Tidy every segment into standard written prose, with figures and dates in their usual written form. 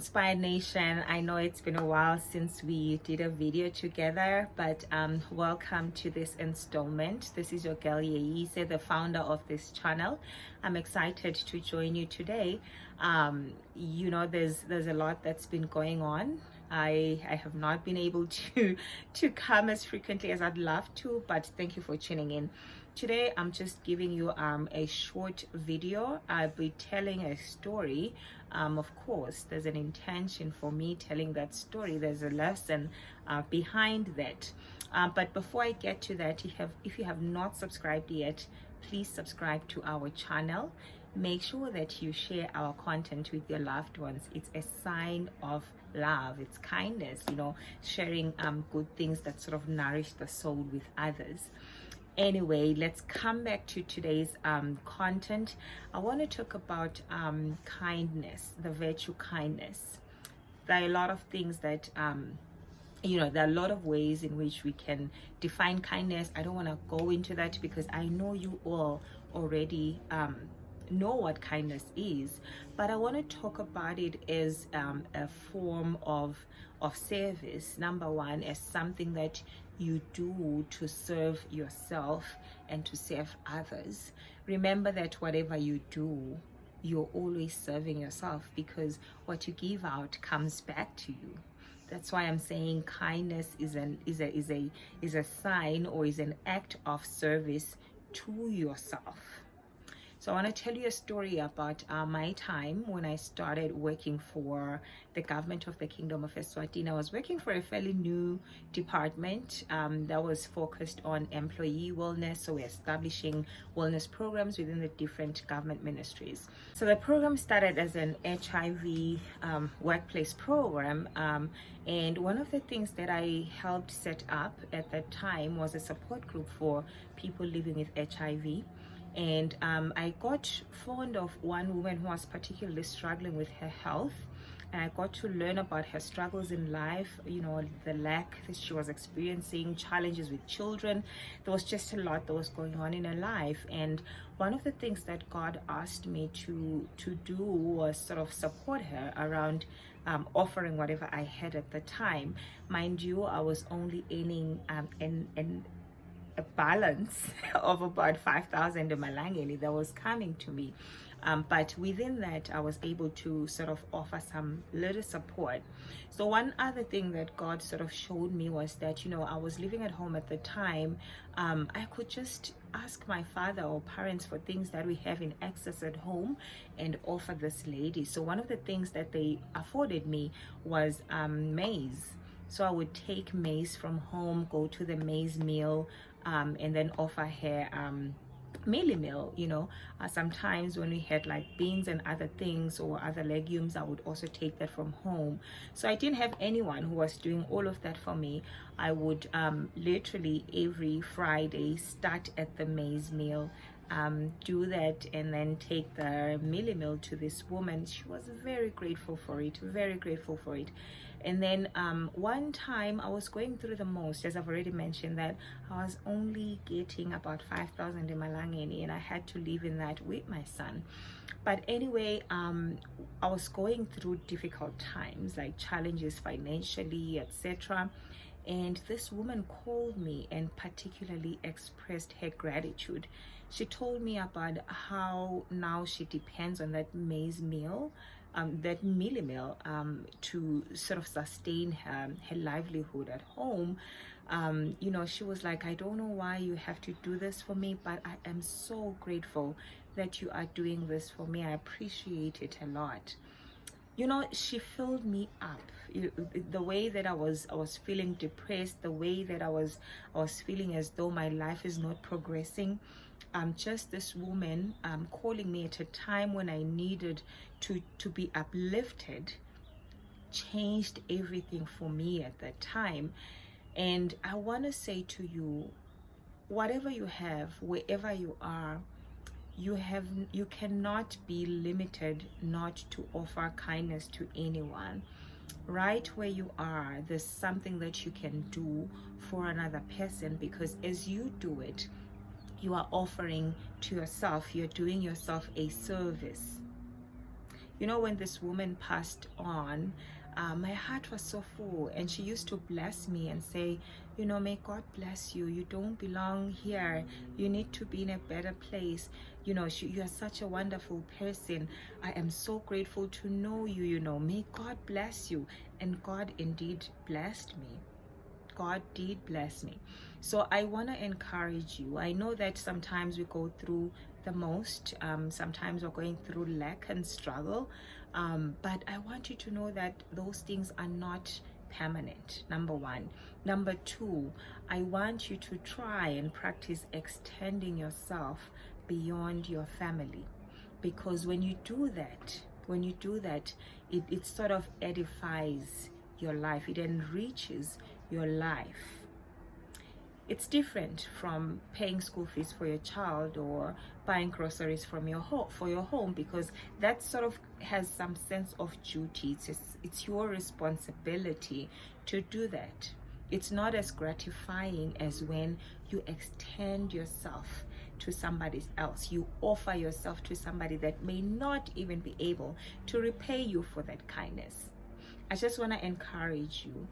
Inspired Nation. I know it's been a while since we did a video together, but welcome to this installment. This is your girl Yeise, the founder of this channel. I'm excited to join you today. There's a lot that's been going on. I have not been able to come as frequently as I'd love to, but thank you for tuning in. Today I'm just giving you a short video. I'll be telling a story. Of course, there's an intention for me telling that story. There's a lesson behind that. But before I get to that, if you have not subscribed yet, please subscribe to our channel. Make sure that you share our content with your loved ones. It's a sign of love. It's kindness, sharing good things that sort of nourish the soul with others. Anyway, let's come back to today's content. I want to talk about kindness, the virtue kindness. There are a lot of things that there are a lot of ways in which we can define kindness. I don't want to go into that because I know you all already know what kindness is, but I want to talk about it as a form of service. Number one, as something that you do to serve yourself and to serve others. Remember that whatever you do, you're always serving yourself, because what you give out comes back to you. That's why I'm saying kindness is a sign, or is an act of service to yourself. So I want to tell you a story about my time when I started working for the government of the Kingdom of Eswatini. I was working for a fairly new department that was focused on employee wellness. So we're establishing wellness programs within the different government ministries. So the program started as an HIV workplace program. And one of the things that I helped set up at that time was a support group for people living with HIV. And I got fond of one woman who was particularly struggling with her health, and I got to learn about her struggles in life, the lack that she was experiencing, challenges with children. There was just a lot that was going on in her life. And one of the things that God asked me to do was sort of support her around offering whatever I had at the time. Mind you, I was only earning a balance of about 5,000 Malangeni that was coming to me, but within that I was able to sort of offer some little support. So one other thing that God sort of showed me was that I was living at home at the time. I could just ask my father or parents for things that we have in excess at home and offer this lady. So one of the things that they afforded me was maize. So I would take maize from home, go to the maize mill, and then offer her mealie meal. Sometimes when we had like beans and other things or other legumes, I would also take that from home. So I didn't have anyone who was doing all of that for me. I would literally every Friday start at the maize meal, do that, and then take the mealie meal to this woman. She was very grateful for it, very grateful for it. And then one time I was going through the most, as I've already mentioned, that I was only getting about 5,000 Malangeni, and I had to live in that with my son. But anyway, I was going through difficult times, like challenges financially, etc. And this woman called me and particularly expressed her gratitude. She told me about how now she depends on that maize meal, that mealie meal, to sort of sustain her livelihood at home. She was like, I don't know why you have to do this for me, but I am so grateful that you are doing this for me. I appreciate it a lot. She filled me up. The way that I was feeling depressed, the way that I was feeling as though my life is not progressing. Just this woman calling me at a time when I needed to be uplifted changed everything for me at that time. And I want to say to you, whatever you have, wherever you are, you cannot be limited not to offer kindness to anyone. Right where you are, there's something that you can do for another person, because as you do it, you are offering to yourself, you're doing yourself a service. You know, when this woman passed on, my heart was so full, and she used to bless me and say, you know, may God bless you. You don't belong here. You need to be in a better place. You know, you are such a wonderful person. I am so grateful to know you. You know, may God bless you. And God indeed blessed me. God did bless me. So I want to encourage you. I know that sometimes we go through the most. Sometimes we're going through lack and struggle. But I want you to know that those things are not permanent, number one. Number two, I want you to try and practice extending yourself beyond your family. Because when you do that, it sort of edifies your life. It enriches your life. It's different from paying school fees for your child or buying groceries from your home, because that sort of has some sense of duty. It's your responsibility to do that. It's not as gratifying as when you extend yourself to somebody else. You offer yourself to somebody that may not even be able to repay you for that kindness. I just want to encourage you.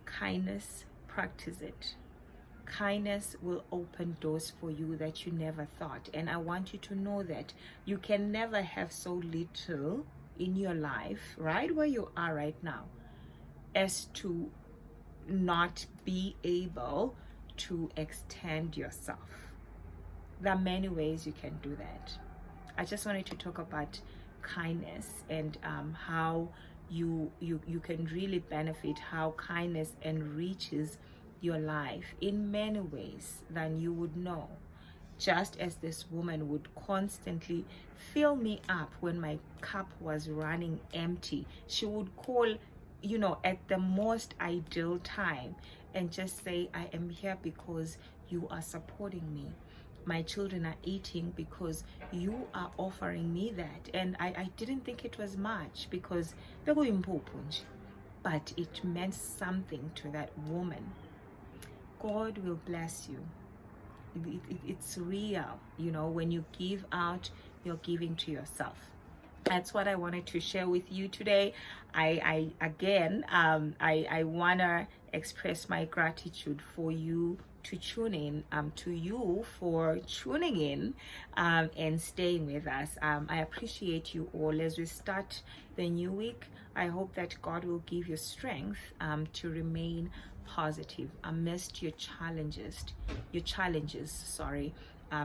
Kindness, practice it. Kindness will open doors for you that you never thought. And I want you to know that you can never have so little in your life, right where you are right now, as to not be able to extend yourself. There are many ways you can do that. I just wanted to talk about kindness and how you can really benefit, how kindness enriches your life in many ways than you would know. Just as this woman would constantly fill me up when my cup was running empty, she would call, you know, at the most ideal time and just say, I am here because you are supporting me. My children are eating because you are offering me that. And I didn't think it was much, because but it meant something to that woman. God will bless you. It's real. You know, when you give out, you're giving to yourself. That's what I wanted to share with you today. I want to express my gratitude for you to tune in, to you for tuning in and staying with us. I appreciate you all as we start the new week. I hope that God will give you strength to remain positive amidst your challenges.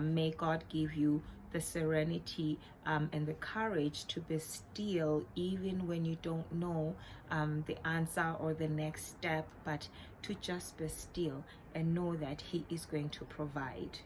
May God give you the serenity and the courage to be still even when you don't know the answer or the next step, but to just be still and know that He is going to provide.